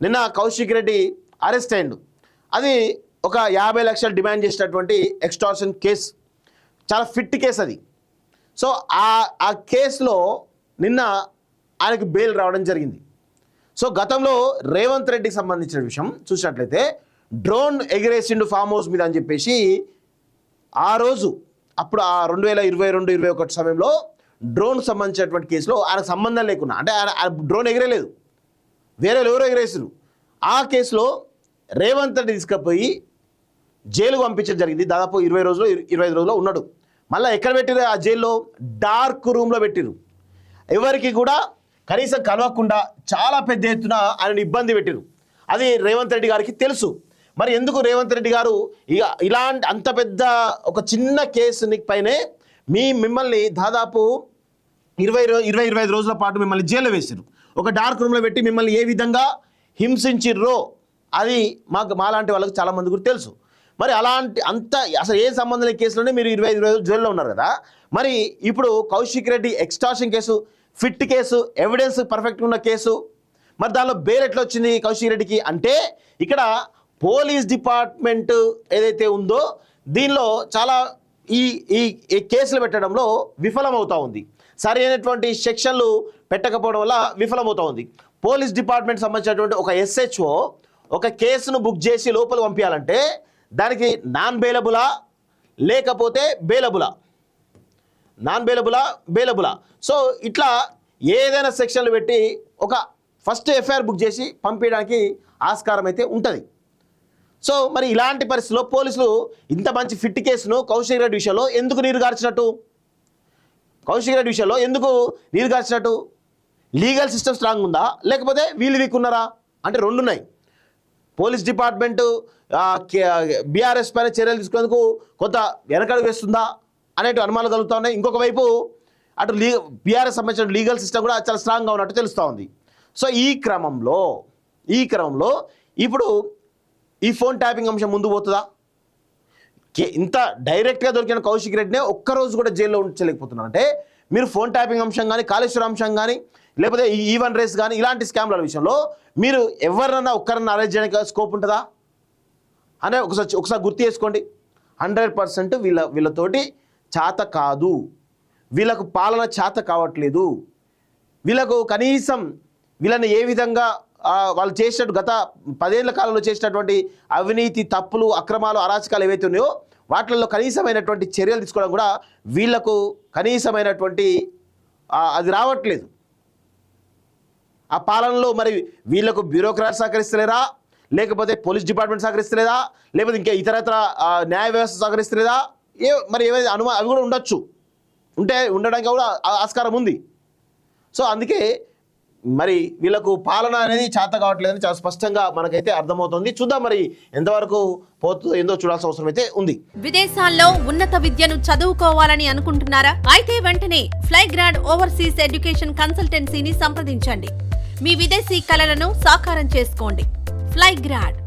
నిన్న కౌశిక్ రెడ్డి అరెస్ట్ అయ్యిండు. అది ఒక 50 లక్షలు డిమాండ్ చేసినటువంటి ఎక్స్టార్షన్ కేసు, చాలా ఫిట్ కేసు అది. సో ఆ కేసులో నిన్న ఆయనకు బెయిల్ రావడం జరిగింది. సో గతంలో రేవంత్ రెడ్డికి సంబంధించిన విషయం చూసినట్లయితే డ్రోన్ ఎగిరేసిండు ఫామ్ హౌస్ మీద అని చెప్పేసి ఆ రోజు అప్పుడు ఆ 2022-21 సమయంలో డ్రోన్కి సంబంధించినటువంటి కేసులో ఆయనకు సంబంధం లేకున్నా, అంటే ఆయన డ్రోన్ ఎగిరేలేదు, వేరే ఎవరో ఎగిరేసారు. ఆ కేసులో రేవంత్ రెడ్డి తీసుకుపోయి జైలుకు పంపించడం జరిగింది. దాదాపు 25 రోజులు ఉన్నాడు. మళ్ళీ ఎక్కడ పెట్టిరు? ఆ జైల్లో డార్క్ రూమ్లో పెట్టిరు. ఎవరికి కూడా కనీసం కలవకుండా చాలా పెద్ద ఎత్తున ఆయన ఇబ్బంది పెట్టిరు. అది రేవంత్ రెడ్డి గారికి తెలుసు. మరి ఎందుకు రేవంత్ రెడ్డి గారు ఇక ఇలాంటి అంత పెద్ద ఒక చిన్న కేసు పైనే మిమ్మల్ని దాదాపు 25 రోజుల పాటు మిమ్మల్ని జైల్లో వేసారు, ఒక డార్క్ రూమ్లో పెట్టి మిమ్మల్ని ఏ విధంగా హింసించిర్రో అది మాలాంటి వాళ్ళకి చాలామంది కూడా తెలుసు. మరి అసలు ఏ సంబంధం లేని కేసులోనే మీరు 25 రోజులు జైల్లో ఉన్నారు కదా. మరి ఇప్పుడు Kaushik Reddy extortion case, fit case, evidence పర్ఫెక్ట్గా ఉన్న కేసు, మరి దానిలో బెయిల్ ఎట్లా వచ్చింది కౌశిక్ రెడ్డికి అంటే ఇక్కడ పోలీస్ డిపార్ట్మెంట్ ఏదైతే ఉందో దీనిలో చాలా ఈ కేసులు పెట్టడంలో విఫలమవుతూ ఉంది. సరైనటువంటి సెక్షన్లు పెట్టకపోవడం వల్ల విఫలమవుతూ ఉంది. పోలీస్ డిపార్ట్మెంట్ సంబంధించినటువంటి ఒక SHO ఒక కేసును బుక్ చేసి లోపల పంపించాలంటే దానికి నాన్ బెయిలబులా లేకపోతే బెయిలబులా, బెయిలబులా. సో ఇట్లా ఏదైనా సెక్షన్లు పెట్టి ఒక ఫస్ట్ FIR బుక్ చేసి పంపించడానికి ఆస్కారం అయితే ఉంటుంది. సో మరి ఇలాంటి పరిస్థితుల్లో పోలీసులు ఇంత మంచి ఫిట్ కేసును కౌశిక్ రెడ్డి విషయంలో ఎందుకు నీరుగార్చినట్టు? లీగల్ సిస్టమ్ స్ట్రాంగ్ ఉందా లేకపోతే వీళ్ళు వీక్ ఉన్నారా అంటే రెండు ఉన్నాయి. పోలీస్ డిపార్ట్మెంటు బీఆర్ఎస్ పైన చర్యలు తీసుకునేందుకు కొంత వెనకడుగు వేస్తుందా అనేటు అనుమానాలు కలుగుతూ ఉన్నాయి. ఇంకొక వైపు అటు బీఆర్ఎస్ సంబంధించిన లీగల్ సిస్టమ్ కూడా చాలా స్ట్రాంగ్గా ఉన్నట్టు తెలుస్తూ ఉంది. సో ఈ క్రమంలో ఇప్పుడు ఈ ఫోన్ ట్యాపింగ్ అంశం ముందు పోతుందా? ఇంత డైరెక్ట్గా దొరికిన కౌశిక్ రెడ్డినే ఒక్కరోజు కూడా జైల్లో ఉంచలేకపోతున్నారు అంటే మీరు ఫోన్ ట్యాపింగ్ అంశం కానీ, కాళేశ్వరం అంశం కానీ, లేకపోతే ఈవెన్ రేస్ కానీ ఇలాంటి స్కామ్ల విషయంలో మీరు ఎవరినన్నా ఒక్కరన్నా అరెస్ట్ చేయడానికి స్కోప్ ఉంటుందా అనే ఒకసారి గుర్తు చేసుకోండి. 100% వీళ్ళతోటి చేత కాదు, వీళ్ళకు పాలన చేత కావట్లేదు. వీళ్ళకు కనీసం వీళ్ళని ఏ విధంగా వాళ్ళు చేసినట్టు గత 10 ఏళ్ల కాలంలో చేసినటువంటి అవినీతి, తప్పులు, అక్రమాలు, అరాచకాలు ఏవైతే ఉన్నాయో వాటిల్లో కనీసమైనటువంటి చర్యలు తీసుకోవడం కూడా వీళ్లకు కనీసమైనటువంటి అది రావట్లేదు. ఆ పాలనలో మరి వీళ్లకు బ్యూరోక్రాట్ సహకరిస్తలేరా, లేకపోతే పోలీస్ డిపార్ట్మెంట్ సహకరిస్తలేదా, లేకపోతే ఇంకా ఇతరత్ర న్యాయ వ్యవస్థ సహకరిస్తలేదా, మరి ఏవైతే అవి కూడా ఉండడానికి కూడా ఆస్కారం ఉంది. సో అందుకే మరి వీళ్ళకు పాలన అనేది చేత కావట్లేదని చాలా స్పష్టంగా మనకైతే అర్థమవుతుంది. చూద్దాం మరి ఎంతవరకు పోతుందో ఏందో చూడాల్సిన అవసరం అయితే ఉంది. విదేశాల్లో ఉన్నత విద్యను చదువుకోవాలని అనుకుంటున్నారా? అయితే వెంటనే ఫ్లైగ్రాడ్ ఓవర్సీస్ ఎడ్యుకేషన్ కన్సల్టెన్సీని సంప్రదించండి. మీ విదేశీ కలలను సాకారం చేసుకోండి. ఫ్లైగ్రాడ్